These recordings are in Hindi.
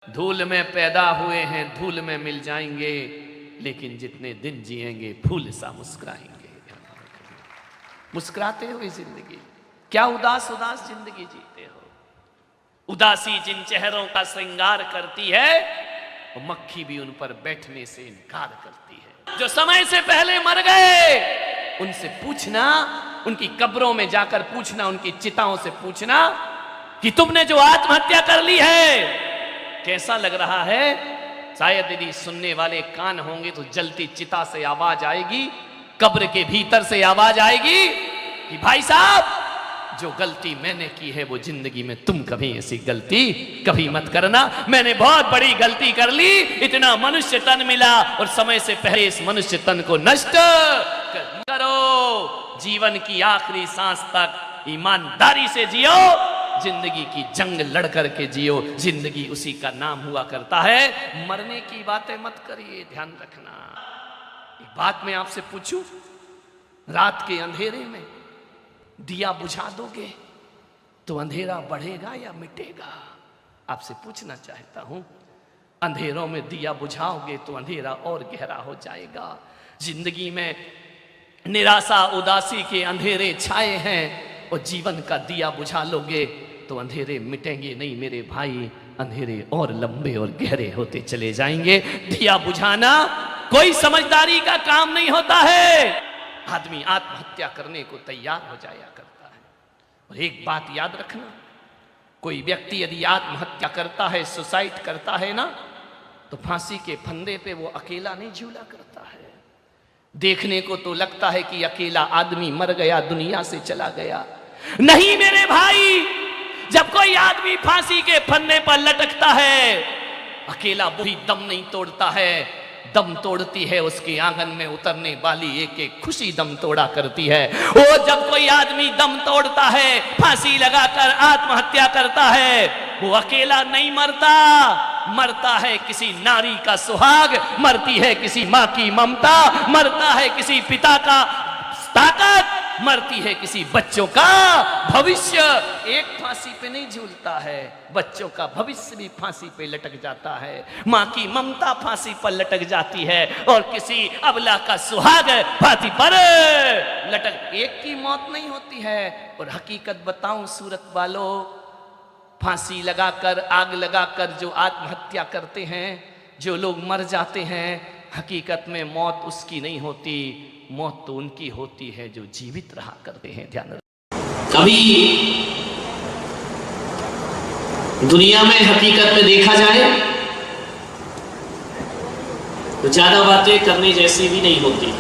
धूल में पैदा हुए हैं, धूल में मिल जाएंगे, लेकिन जितने दिन जिएंगे फूल सा मुस्कुराएंगे। मुस्कुराते हुए जिंदगी, क्या उदास उदास जिंदगी जीते हो। उदासी जिन चेहरों का श्रृंगार करती है, वो मक्खी भी उन पर बैठने से इनकार करती है। जो समय से पहले मर गए, उनसे पूछना, उनकी कब्रों में जाकर पूछना, उनकी चिताओं से पूछना कि तुमने जो आत्महत्या कर ली है कैसा लग रहा है। शायद यदि सुनने वाले कान होंगे तो जलती चिता से आवाज आएगी, कब्र के भीतर से आवाज आएगी कि भाई साहब, जो गलती मैंने की है वो जिंदगी में तुम कभी ऐसी गलती कभी मत करना। मैंने बहुत बड़ी गलती कर ली, इतना मनुष्य तन मिला और समय से पहले इस मनुष्य तन को नष्ट करो। जीवन की आखिरी सांस तक ईमानदारी से जियो, जिंदगी की जंग लड़ करके जियो। जिंदगी उसी का नाम हुआ करता है। मरने की बातें मत करिए, ध्यान रखना। एक बात मैं आपसे पूछूं, रात के अंधेरे में दिया बुझा दोगे तो अंधेरा बढ़ेगा या मिटेगा? आपसे पूछना चाहता हूं। अंधेरों में दिया बुझाओगे तो अंधेरा और गहरा हो जाएगा। जिंदगी में निराशा उदासी के अंधेरे छाए हैं और जीवन का दिया बुझा लोगे तो अंधेरे मिटेंगे नहीं मेरे भाई, अंधेरे और लंबे और गहरे होते चले जाएंगे। दिया बुझाना कोई समझदारी का काम नहीं होता है। आदमी आत्महत्या करने को तैयार हो जाया करता है। और एक बात याद रखना, कोई व्यक्ति यदि आत्महत्या करता है, सुसाइड करता है ना, तो फांसी के फंदे पे वो अकेला नहीं झूला करता है। देखने को तो लगता है कि अकेला आदमी मर गया, दुनिया से चला गया। नहीं मेरे भाई, जब कोई आदमी फांसी के फंदे पर लटकता है, अकेला वही दम नहीं तोड़ता है, दम तोड़ती है उसके आंगन में उतरने वाली एक एक खुशी दम तोड़ा करती है। वो जब कोई आदमी दम तोड़ता है, फांसी लगाकर आत्महत्या करता है, वो अकेला नहीं मरता, मरता है किसी नारी का सुहाग, मरती है किसी माँ की ममता, मरता है किसी पिता का ताकत, मरती है किसी बच्चों का भविष्य। एक फांसी पे नहीं झूलता है, बच्चों का भविष्य भी फांसी पे लटक जाता है, माँ की ममता फांसी पर लटक जाती है और किसी अबला का सुहाग फांसी पर लटक। एक की मौत नहीं होती है। और हकीकत बताऊं सूरत वालों, फांसी लगाकर आग लगाकर जो आत्महत्या करते हैं, जो लोग मर जाते हैं, हकीकत में मौत उसकी नहीं होती, मौत तो उनकी होती है जो जीवित रहा करते हैं। ध्यान रखना। कभी दुनिया में हकीकत में देखा जाए तो ज्यादा बातें करने जैसी भी नहीं होती।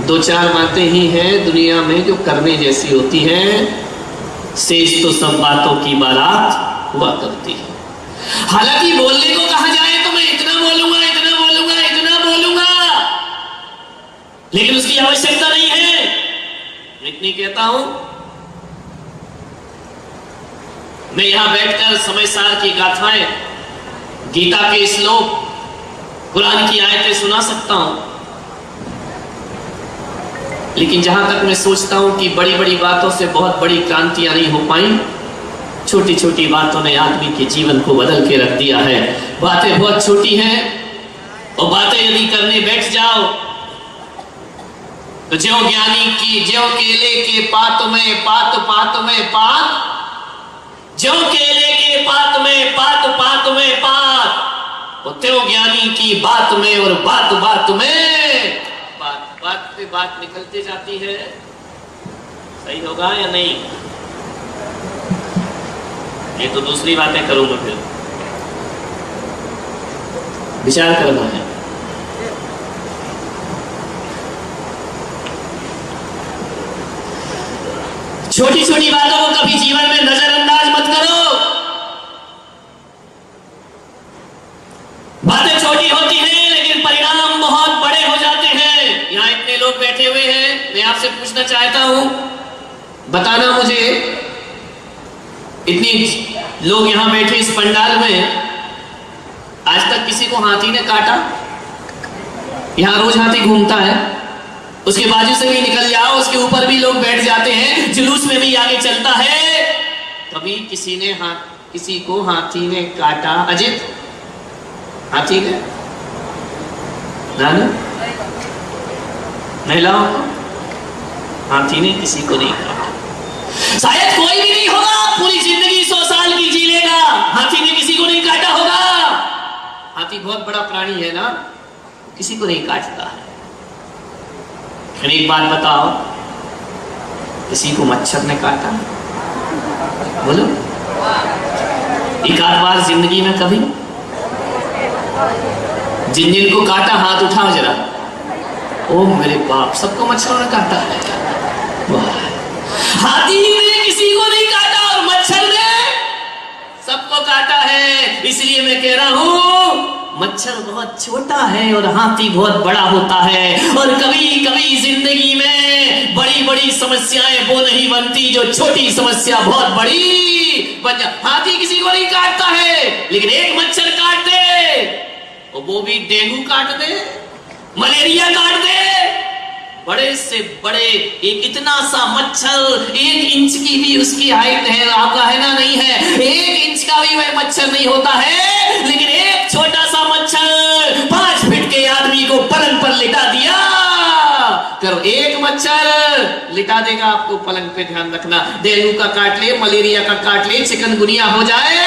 दो चार बातें ही हैं दुनिया में जो करने जैसी होती हैं, शेष तो सब बातों की बारात हुआ करती है। हालांकि बोलने को कहा जाए तो मैं इतना बोलूंगा, इतना बोलूंगा, इतना बोलूंगा, लेकिन उसकी आवश्यकता नहीं है। इतनी कहता हूं, मैं यहां बैठकर समय सार की गाथाएं, गीता के श्लोक, कुरान की आयतें सुना सकता हूं, लेकिन जहां तक मैं सोचता हूं कि बड़ी बड़ी बातों से बहुत बड़ी क्रांतियां नहीं हो पाई, छोटी छोटी बातों ने आदमी के जीवन को बदल के रख दिया है। बातें बहुत छोटी हैं और बातें यदि करने बैठ जाओ तो ज्यों ज्ञानी की ज्यों केले के पात में पात पात में पात, ज्यों केले के पात में पात पात में पात, और त्यों ज्ञानी की बात में और बात बात में बात, बात पे बात निकलती जाती है। सही होगा या नहीं? ये तो दूसरी बातें करूंगा, फिर विचार करना है। छोटी छोटी बातों को कभी जीवन में नजरअंदाज मत करो। बातें छोटी होती हैं लेकिन परिणाम बहुत बड़े हो जाते हैं। यहां इतने लोग बैठे हुए हैं, मैं आपसे पूछना चाहता हूं, बताना मुझे, इतनी लोग यहां बैठे इस पंडाल में, आज तक किसी को हाथी ने काटा? यहां रोज हाथी घूमता है, उसके बाजू से भी निकल जाओ, उसके ऊपर भी लोग बैठ जाते हैं, जुलूस में भी आगे चलता है। कभी किसी ने किसी को हाथी ने काटा। अजित, हाथी ने नाना महिलाओं को हाथी ने किसी को नहीं काटा। शायद कोई भी नहीं होगा पूरी जिंदगी 100 साल की जी लेगा, हाथी ने किसी को नहीं काटा होगा। हाथी बहुत बड़ा प्राणी है ना, किसी को नहीं काटता है। एक बात बताओ, किसी को मच्छर ने काटा? बोलो, एक आध बार जिंदगी में कभी? जिन जिन को काटा हाथ उठाओ जरा। ओ मेरे बाप, सबको मच्छरों ने काटा है। हाथी ने किसी को नहीं काटा और मच्छर ने सबको काटा है। इसलिए मैं कह रहा हूं, मच्छर बहुत छोटा है और हाथी बहुत बड़ा होता है। और कभी कभी जिंदगी में बड़ी बड़ी समस्याएं वो नहीं बनती जो छोटी समस्या बहुत बड़ी बन जा। हाथी किसी को नहीं काटता है, लेकिन एक मच्छर काट दे, और वो भी डेंगू काट दे, मलेरिया काट दे। बड़े से बड़े एक इतना सा मच्छर, 1 इंच की भी उसकी हाइट है, आपका है ना, नहीं है, 1 इंच का भी वह मच्छर नहीं होता है। लेकिन एक छोटा सा मच्छर 5 फीट के आदमी को पलंग पर लिटा दिया करो। एक मच्छर लिटा देगा आपको पलंग पे, ध्यान रखना। डेंगू का काट ले, मलेरिया का काट ले, चिकनगुनिया हो जाए,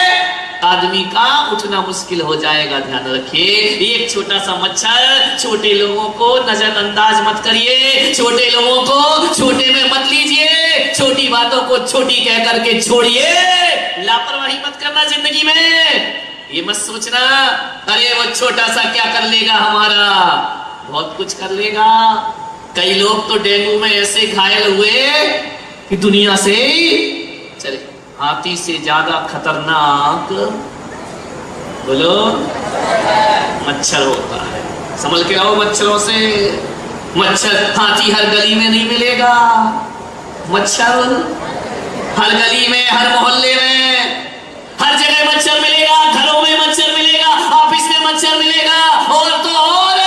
आदमी का उठना मुश्किल हो जाएगा। ध्यान रखिए, एक छोटा सा मच्छर। छोटे लोगों को नजरअंदाज मत करिए, छोटे लोगों को छोटे में मत लीजिए, छोटी बातों को छोटी कह करके छोड़िए। लापरवाही मत करना जिंदगी में। ये मत सोचना अरे वो छोटा सा क्या कर लेगा हमारा, बहुत कुछ कर लेगा। कई लोग तो डेंगू में ऐसे घायल हुए कि दुनिया से चले। हाथी से ज्यादा खतरनाक बोलो मच्छर होता है। संभल के रहो मच्छरों से। मच्छर, हाथी हर गली में नहीं मिलेगा, मच्छर हर गली में, हर मोहल्ले में, हर जगह मच्छर मिलेगा। घरों में मच्छर मिलेगा, ऑफिस में मच्छर मिलेगा, और तो और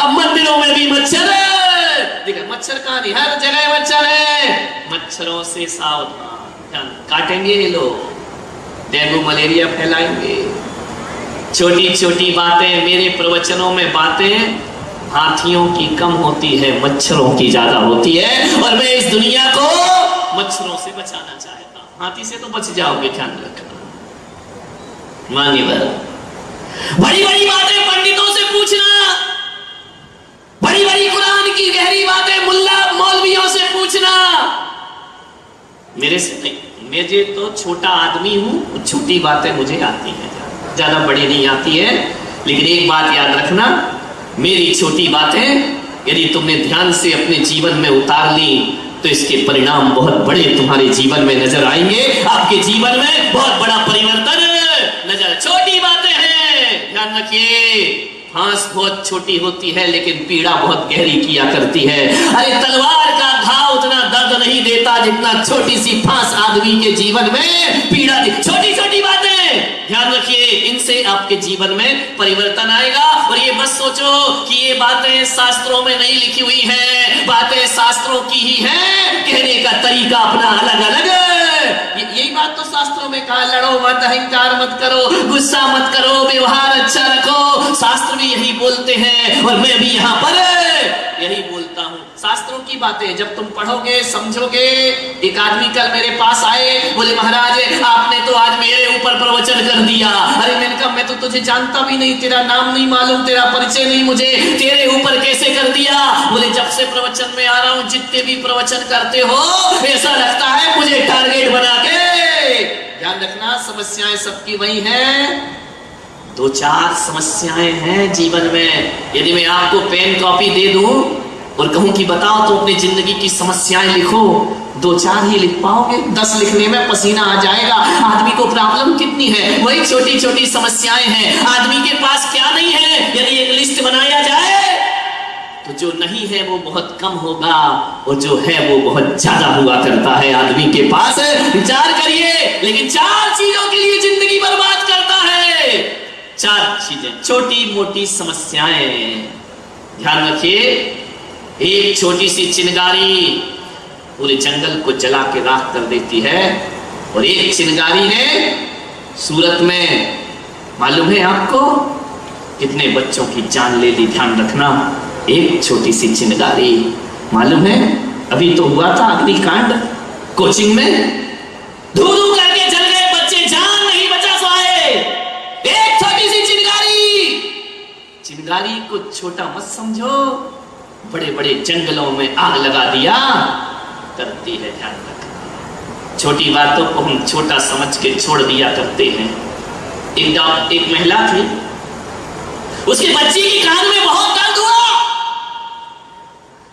अब मंदिरों में भी मच्छर है। देखो मच्छर कहां नहीं, हर जगह मच्छर है। मच्छरों से सावधान। काटेंगे ये लोग, डेंगू मलेरिया फैलाएंगे। छोटी छोटी बातें, मेरे प्रवचनों में बातें हाथियों की कम होती है, मच्छरों की ज्यादा होती है। और मैं इस दुनिया को मच्छरों से बचाना चाहता हूं। हाथी से तो बच जाओगे, ध्यान रखना। मान्यवर, बड़ी बड़ी बातें पंडितों से पूछना, बड़ी बड़ी कुरान की गहरी बातें मुल्ला मौलवियों से पूछना, मेरे से नहीं। मुझे तो छोटा आदमी हूं, छोटी बातें मुझे आती हैं, ज्यादा बड़ी नहीं आती है। लेकिन एक बात याद रखना, मेरी छोटी बातें यदि तुमने ध्यान से अपने जीवन में उतार ली तो इसके परिणाम बहुत बड़े तुम्हारे जीवन में नजर आएंगे। आपके जीवन में बहुत बड़ा परिवर्तन नजर। छोटी बातें हैं, ध्यान रखिए। फांस बहुत छोटी होती है लेकिन पीड़ा बहुत गहरी किया करती है। अरे तलवार का घाव उतना दर्द नहीं देता जितना छोटी सी फांस आदमी के जीवन में पीड़ा दी। छोटी छोटी बातें ध्यान रखिए, इनसे आपके जीवन में परिवर्तन आएगा। और ये मत सोचो कि ये बातें शास्त्रों में नहीं लिखी हुई हैं, बातें शास्त्रों की ही हैं, कहने का तरीका अपना अलग अलग। यही बात तो शास्त्रों में कहा, लड़ो मत, अहंकार मत करो, गुस्सा मत करो, व्यवहार अच्छा रखो। शास्त्र भी यही बोलते हैं और मैं भी यहाँ पर यही बोलता हूँ। शास्त्रों की बातें जब तुम पढ़ोगे, समझोगे। एक आदमी कल मेरे पास आए, बोले महाराज आपने तो आज मेरे ऊपर प्रवचन कर दिया। अरे मैंने कहा मैं तो तुझे जानता भी नहीं, तेरा नाम नहीं मालूम, तेरा परिचय नहीं मुझे, तेरे ऊपर कैसे कर दिया? बोले जब से प्रवचन में आ रहा हूँ, जितने भी प्रवचन करते हो ऐसा लगता है मुझे टारगेट बना के। ध्यान रखना, समस्याएं सबकी वही हैं। 2-4 समस्याएं हैं जीवन में। यदि मैं आपको पेन कॉपी दे दूं और कहूं कि बताओ तो अपनी जिंदगी की समस्याएं लिखो, 2-4 ही लिख पाओगे, 10 लिखने में पसीना आ जाएगा। आदमी को प्रॉब्लम कितनी है, वही छोटी छोटी समस्याएं हैं। आदमी के पास क्या नहीं है, यदि एक लिस्ट बनाया जाए तो जो नहीं है वो बहुत कम होगा और जो है वो बहुत ज्यादा हुआ करता है आदमी के पास। विचार करिए। लेकिन 4 चीजों के लिए जिंदगी बर्बाद करता है। 4 चीजें, छोटी मोटी समस्याएं। ध्यान रखिए, एक छोटी सी चिंगारी पूरे जंगल को जला के राख कर देती है, और एक चिंगारी ने सूरत में मालूम है आपको कितने बच्चों की जान ले ली? ध्यान रखना, एक छोटी सी चिंगारी, मालूम है अभी तो हुआ था अग्निकांड कोचिंग में, धू धू करके जल गए बच्चे, जान नहीं बचा पाए। एक छोटी सी चिंगारी, चिंगारी को छोटा मत समझो, बड़े बड़े जंगलों में आग लगा दिया करती है। ध्यान रखना, छोटी बातों को हम छोटा समझ के छोड़ दिया करते हैं। एक महिला थी, उसके बच्ची की कान में बहुत दर्द हुआ,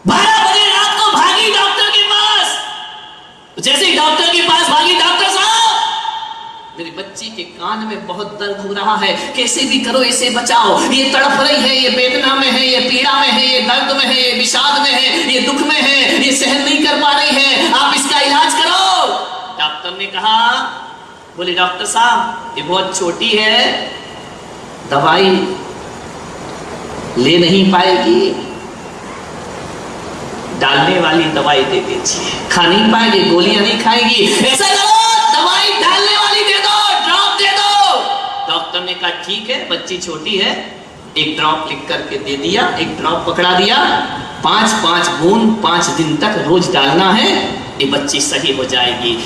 12 बजे रात को भागी डॉक्टर के पास। जैसे ही डॉक्टर के पास भागी, डॉक्टर साहब मेरी बच्ची के कान में बहुत दर्द हो रहा है, कैसे भी करो इसे बचाओ, ये तड़प रही है, ये वेदना में है, ये पीड़ा में है, ये दर्द में है, ये विषाद में है, ये दुख में है, ये सहन नहीं कर पा रही है, आप इसका इलाज करो। डॉक्टर ने कहा, बोले डॉक्टर साहब ये बहुत छोटी है, दवाई ले नहीं पाएगी, डालने वाली दवाई दे दीजिए, खा नहीं पाएगी, गोलियां नहीं खाएगी, ऐसा करो दवाई डालने वाली दे दो, ड्रॉप दे दो। डॉक्टर ने कहा ठीक है, बच्ची छोटी है, एक ड्रॉप लिख करके दे दिया, एक ड्रॉप पकड़ा दिया, 5-5 बूंद 5 दिन तक रोज डालना है, ये बच्ची सही हो जाएगी।